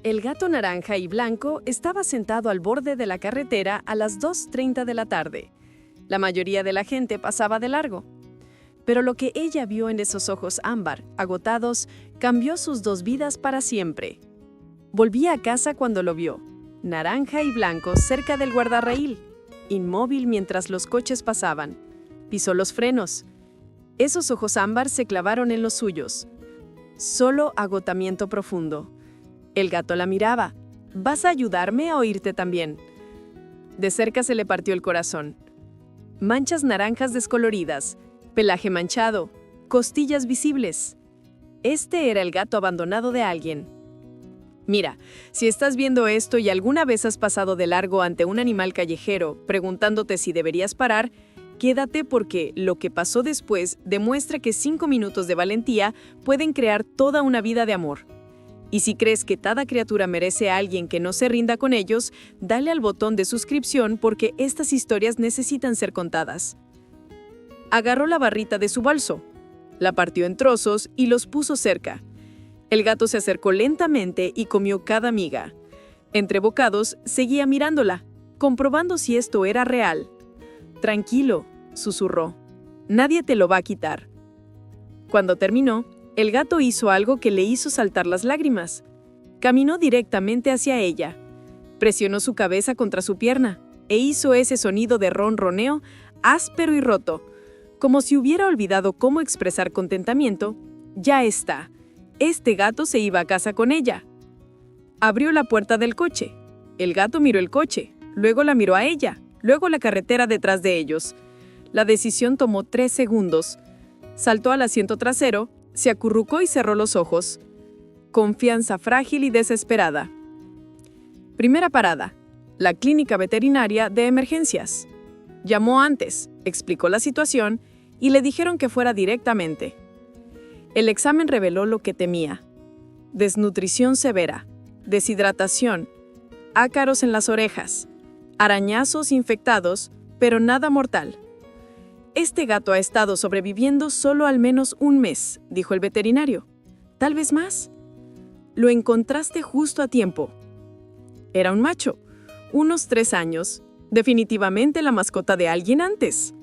El gato naranja y blanco estaba sentado al borde de la carretera a las 2:30 de la tarde. La mayoría de la gente pasaba de largo. Pero lo que ella vio en esos ojos ámbar, agotados, cambió sus dos vidas para siempre. Volvía a casa cuando lo vio, naranja y blanco cerca del guardarraíl, inmóvil mientras los coches pasaban. Pisó los frenos. Esos ojos ámbar se clavaron en los suyos. Solo agotamiento profundo. El gato la miraba. ¿Vas a ayudarme a oírte también? De cerca se le partió el corazón. Manchas naranjas descoloridas, pelaje manchado, costillas visibles. Este era el gato abandonado de alguien. Mira, si estás viendo esto y alguna vez has pasado de largo ante un animal callejero, preguntándote si deberías parar, quédate porque lo que pasó después demuestra que 5 minutos de valentía pueden crear toda una vida de amor. Y si crees que cada criatura merece a alguien que no se rinda con ellos, dale al botón de suscripción porque estas historias necesitan ser contadas. Agarró la barrita de su bolso, la partió en trozos y los puso cerca. El gato se acercó lentamente y comió cada miga. Entre bocados, seguía mirándola, comprobando si esto era real. «Tranquilo», susurró. «Nadie te lo va a quitar». Cuando terminó, el gato hizo algo que le hizo saltar las lágrimas. Caminó directamente hacia ella. Presionó su cabeza contra su pierna e hizo ese sonido de ronroneo áspero y roto, como si hubiera olvidado cómo expresar contentamiento. Ya está. Este gato se iba a casa con ella. Abrió la puerta del coche. El gato miró el coche, luego la miró a ella, luego la carretera detrás de ellos. La decisión tomó 3 segundos. Saltó al asiento trasero, se acurrucó y cerró los ojos. Confianza frágil y desesperada. Primera parada: la clínica veterinaria de emergencias. Llamó antes, explicó la situación y le dijeron que fuera directamente. El examen reveló lo que temía: desnutrición severa, deshidratación, ácaros en las orejas, arañazos infectados, pero nada mortal. Este gato ha estado sobreviviendo solo al menos 1 mes, dijo el veterinario. Tal vez más. Lo encontraste justo a tiempo. Era un macho, unos 3 años, definitivamente la mascota de alguien antes.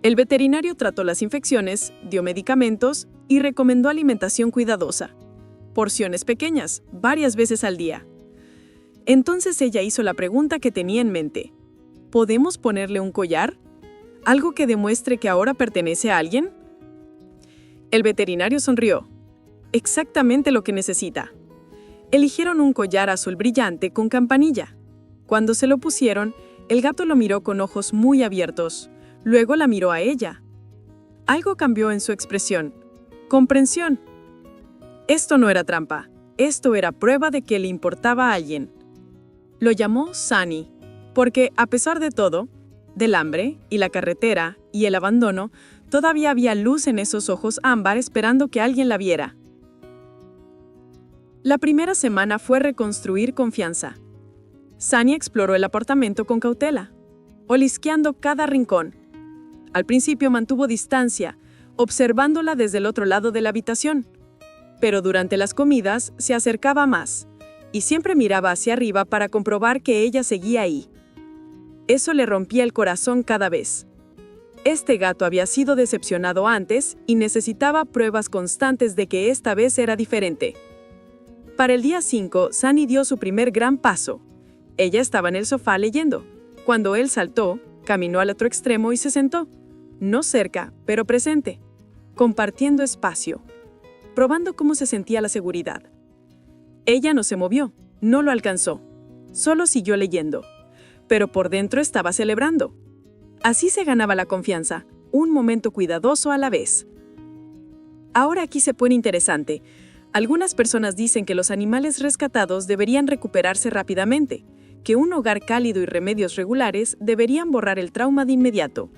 El veterinario trató las infecciones, dio medicamentos y recomendó alimentación cuidadosa. Porciones pequeñas, varias veces al día. Entonces ella hizo la pregunta que tenía en mente. ¿Podemos ponerle un collar? ¿Algo que demuestre que ahora pertenece a alguien? El veterinario sonrió. Exactamente lo que necesita. Eligieron un collar azul brillante con campanilla. Cuando se lo pusieron, el gato lo miró con ojos muy abiertos. Luego la miró a ella. Algo cambió en su expresión. Comprensión. Esto no era trampa. Esto era prueba de que le importaba a alguien. Lo llamó Sunny, porque a pesar de todo, del hambre y la carretera y el abandono, todavía había luz en esos ojos ámbar esperando que alguien la viera. La primera semana fue reconstruir confianza. Sunny exploró el apartamento con cautela, olisqueando cada rincón. Al principio mantuvo distancia, observándola desde el otro lado de la habitación. Pero durante las comidas se acercaba más, y siempre miraba hacia arriba para comprobar que ella seguía ahí. Eso le rompía el corazón cada vez. Este gato había sido decepcionado antes y necesitaba pruebas constantes de que esta vez era diferente. Para el día 5, Sunny dio su primer gran paso. Ella estaba en el sofá leyendo. Cuando él saltó, caminó al otro extremo y se sentó. No cerca, pero presente. Compartiendo espacio. Probando cómo se sentía la seguridad. Ella no se movió, no lo alcanzó. Solo siguió leyendo. Pero por dentro estaba celebrando. Así se ganaba la confianza, un momento cuidadoso a la vez. Ahora aquí se pone interesante. Algunas personas dicen que los animales rescatados deberían recuperarse rápidamente, que un hogar cálido y remedios regulares deberían borrar el trauma de inmediato.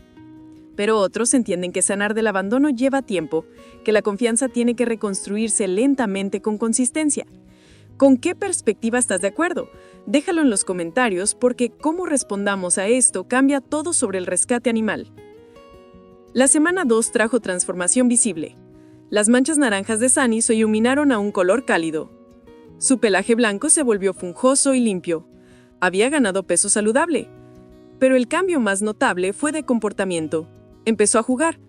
Pero otros entienden que sanar del abandono lleva tiempo, que la confianza tiene que reconstruirse lentamente con consistencia. ¿Con qué perspectiva estás de acuerdo? Déjalo en los comentarios porque cómo respondamos a esto cambia todo sobre el rescate animal. La semana 2 trajo transformación visible. Las manchas naranjas de Sunny se iluminaron a un color cálido. Su pelaje blanco se volvió fungoso y limpio. Había ganado peso saludable. Pero el cambio más notable fue de comportamiento. Empezó a jugar.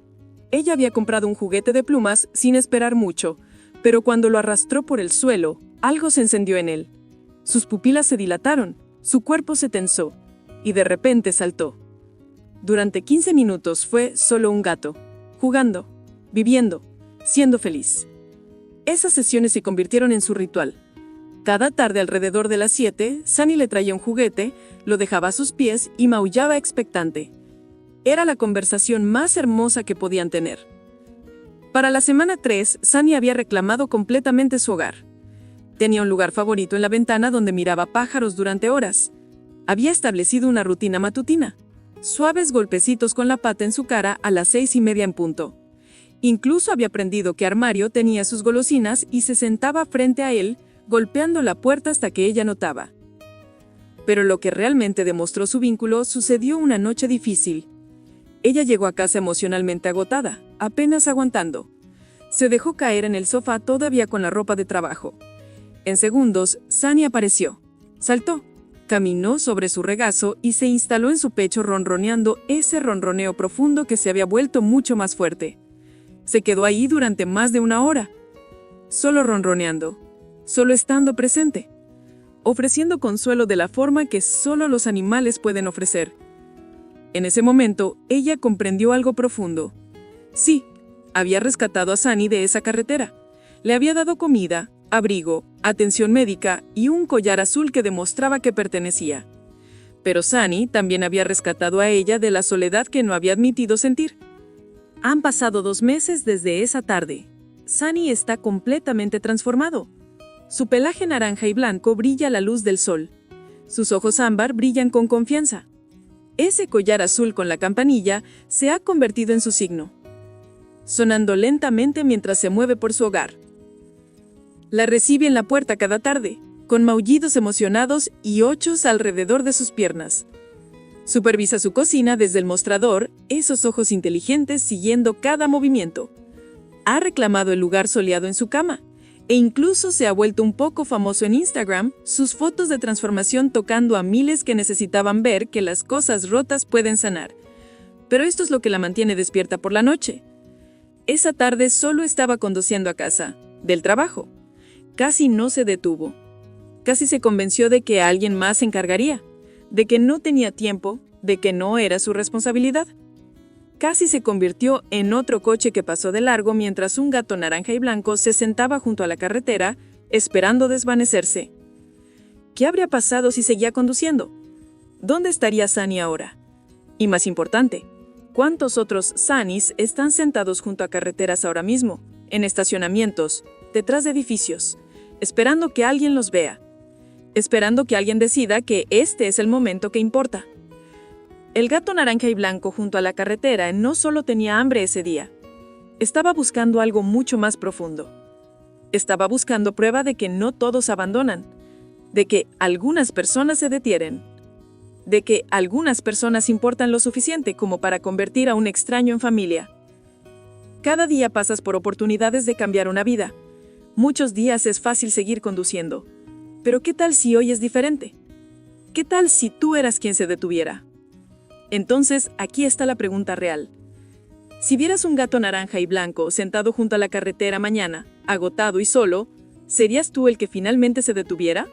Ella había comprado un juguete de plumas sin esperar mucho, pero cuando lo arrastró por el suelo, algo se encendió en él. Sus pupilas se dilataron, su cuerpo se tensó, y de repente saltó. Durante 15 minutos fue solo un gato, jugando, viviendo, siendo feliz. Esas sesiones se convirtieron en su ritual. Cada tarde alrededor de las 7, Sunny le traía un juguete, lo dejaba a sus pies y maullaba expectante. Era la conversación más hermosa que podían tener. Para la semana 3, Sunny había reclamado completamente su hogar. Tenía un lugar favorito en la ventana donde miraba pájaros durante horas. Había establecido una rutina matutina. Suaves golpecitos con la pata en su cara a las 6:30 en punto. Incluso había aprendido que Armario tenía sus golosinas y se sentaba frente a él, golpeando la puerta hasta que ella notaba. Pero lo que realmente demostró su vínculo sucedió una noche difícil. Ella llegó a casa emocionalmente agotada, apenas aguantando. Se dejó caer en el sofá todavía con la ropa de trabajo. En segundos, Sunny apareció. Saltó, caminó sobre su regazo y se instaló en su pecho ronroneando ese ronroneo profundo que se había vuelto mucho más fuerte. Se quedó ahí durante más de una hora, solo ronroneando, solo estando presente, ofreciendo consuelo de la forma que solo los animales pueden ofrecer. En ese momento, ella comprendió algo profundo. Sí, había rescatado a Sunny de esa carretera. Le había dado comida, abrigo, atención médica y un collar azul que demostraba que pertenecía. Pero Sunny también había rescatado a ella de la soledad que no había admitido sentir. Han pasado 2 meses desde esa tarde. Sunny está completamente transformado. Su pelaje naranja y blanco brilla a la luz del sol. Sus ojos ámbar brillan con confianza. Ese collar azul con la campanilla se ha convertido en su signo, sonando lentamente mientras se mueve por su hogar. La recibe en la puerta cada tarde, con maullidos emocionados y ochos alrededor de sus piernas. Supervisa su cocina desde el mostrador, esos ojos inteligentes siguiendo cada movimiento. Ha reclamado el lugar soleado en su cama, e incluso se ha vuelto un poco famoso en Instagram, sus fotos de transformación tocando a miles que necesitaban ver que las cosas rotas pueden sanar. Pero esto es lo que la mantiene despierta por la noche. Esa tarde solo estaba conduciendo a casa, del trabajo. Casi no se detuvo. Casi se convenció de que alguien más se encargaría, de que no tenía tiempo, de que no era su responsabilidad. Casi se convirtió en otro coche que pasó de largo mientras un gato naranja y blanco se sentaba junto a la carretera, esperando desvanecerse. ¿Qué habría pasado si seguía conduciendo? ¿Dónde estaría Sunny ahora? Y más importante, ¿cuántos otros Sunnys están sentados junto a carreteras ahora mismo, en estacionamientos, detrás de edificios, esperando que alguien los vea, esperando que alguien decida que este es el momento que importa? El gato naranja y blanco junto a la carretera no solo tenía hambre ese día, estaba buscando algo mucho más profundo. Estaba buscando prueba de que no todos abandonan, de que algunas personas se detienen, de que algunas personas importan lo suficiente como para convertir a un extraño en familia. Cada día pasas por oportunidades de cambiar una vida. Muchos días es fácil seguir conduciendo. Pero ¿qué tal si hoy es diferente? ¿Qué tal si tú eras quien se detuviera? Entonces, aquí está la pregunta real. Si vieras un gato naranja y blanco sentado junto a la carretera mañana, agotado y solo, ¿serías tú el que finalmente se detuviera?